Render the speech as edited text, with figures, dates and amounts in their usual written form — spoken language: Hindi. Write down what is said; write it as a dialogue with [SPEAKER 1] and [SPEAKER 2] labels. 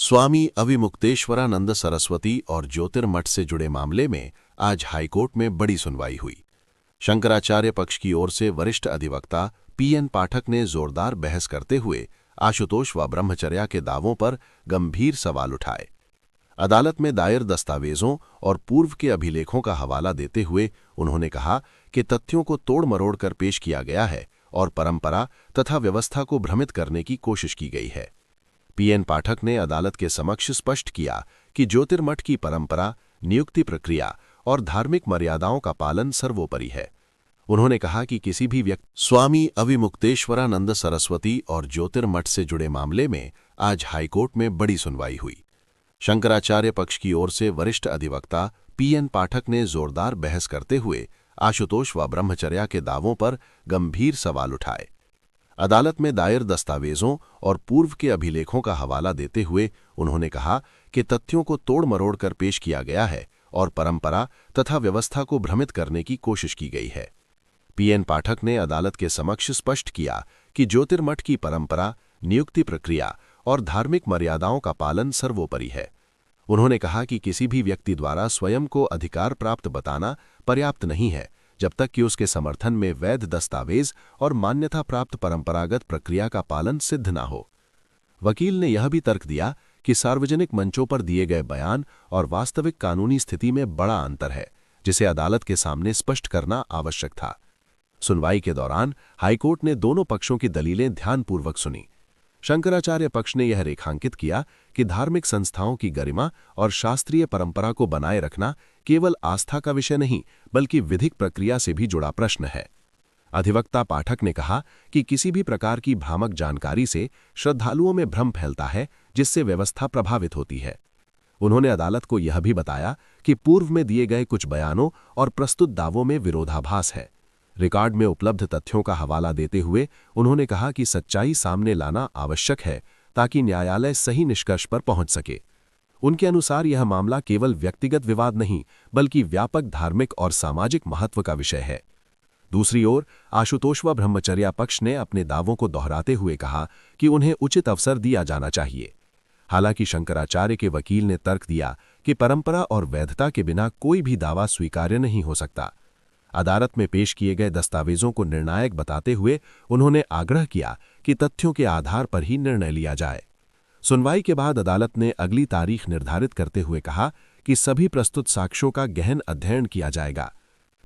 [SPEAKER 1] स्वामी अविमुक्तेश्वरानंद सरस्वती और ज्योतिर्मठ से जुड़े मामले में आज हाईकोर्ट में बड़ी सुनवाई हुई। शंकराचार्य पक्ष की ओर से वरिष्ठ अधिवक्ता पीएन पाठक ने जोरदार बहस करते हुए आशुतोष व ब्रह्मचर्या के दावों पर गंभीर सवाल उठाए। अदालत में दायर दस्तावेजों और पूर्व के अभिलेखों का हवाला देते हुए उन्होंने कहा कि तथ्यों को तोड़ मरोड़ कर पेश किया गया है और परंपरा तथा व्यवस्था को भ्रमित करने की कोशिश की गई है। पीएन पाठक ने अदालत के समक्ष स्पष्ट किया कि ज्योतिर्मठ की परंपरा, नियुक्ति प्रक्रिया और धार्मिक मर्यादाओं का पालन सर्वोपरि है। उन्होंने कहा कि किसी भी व्यक्ति स्वामी अविमुक्तेश्वरानंद सरस्वती और ज्योतिर्मठ से जुड़े मामले में आज हाईकोर्ट में बड़ी सुनवाई हुई। शंकराचार्य पक्ष की ओर से वरिष्ठ अधिवक्ता पीएन पाठक ने जोरदार बहस करते हुए आशुतोष व ब्रह्मचर्या के दावों पर गंभीर सवाल उठाए। अदालत में दायर दस्तावेजों और पूर्व के अभिलेखों का हवाला देते हुए उन्होंने कहा कि तथ्यों को तोड़ मरोड़ कर पेश किया गया है और परंपरा तथा व्यवस्था को भ्रमित करने की कोशिश की गई है। पीएन पाठक ने अदालत के समक्ष स्पष्ट किया कि ज्योतिर्मठ की परंपरा, नियुक्ति प्रक्रिया और धार्मिक मर्यादाओं का पालन सर्वोपरि है। उन्होंने कहा कि किसी भी व्यक्ति द्वारा स्वयं को अधिकार प्राप्त बताना पर्याप्त नहीं है जब तक कि उसके समर्थन में वैध दस्तावेज और मान्यता प्राप्त परंपरागत प्रक्रिया का पालन सिद्ध न हो। वकील ने यह भी तर्क दिया कि सार्वजनिक मंचों पर दिए गए बयान और वास्तविक कानूनी स्थिति में बड़ा अंतर है, जिसे अदालत के सामने स्पष्ट करना आवश्यक था। सुनवाई के दौरान हाईकोर्ट ने दोनों पक्षों की दलीलें ध्यानपूर्वक सुनी। शंकराचार्य पक्ष ने यह रेखांकित किया कि धार्मिक संस्थाओं की गरिमा और शास्त्रीय परंपरा को बनाए रखना केवल आस्था का विषय नहीं, बल्कि विधिक प्रक्रिया से भी जुड़ा प्रश्न है। अधिवक्ता पाठक ने कहा कि किसी भी प्रकार की भ्रामक जानकारी से श्रद्धालुओं में भ्रम फैलता है, जिससे व्यवस्था प्रभावित होती है। उन्होंने अदालत को यह भी बताया कि पूर्व में दिए गए कुछ बयानों और प्रस्तुत दावों में विरोधाभास है। रिकॉर्ड में उपलब्ध तथ्यों का हवाला देते हुए उन्होंने कहा कि सच्चाई सामने लाना आवश्यक है ताकि न्यायालय सही निष्कर्ष पर पहुंच सके। उनके अनुसार यह मामला केवल व्यक्तिगत विवाद नहीं, बल्कि व्यापक धार्मिक और सामाजिक महत्व का विषय है। दूसरी ओर आशुतोष व ब्रह्मचर्या पक्ष ने अपने दावों को दोहराते हुए कहा कि उन्हें उचित अवसर दिया जाना चाहिए। हालांकि शंकराचार्य के वकील ने तर्क दिया कि परंपरा और वैधता के बिना कोई भी दावा स्वीकार्य नहीं हो सकता। अदालत में पेश किए गए दस्तावेजों को निर्णायक बताते हुए उन्होंने आग्रह किया कि तथ्यों के आधार पर ही निर्णय लिया जाए। सुनवाई के बाद अदालत ने अगली तारीख निर्धारित करते हुए कहा कि सभी प्रस्तुत साक्ष्यों का गहन अध्ययन किया जाएगा।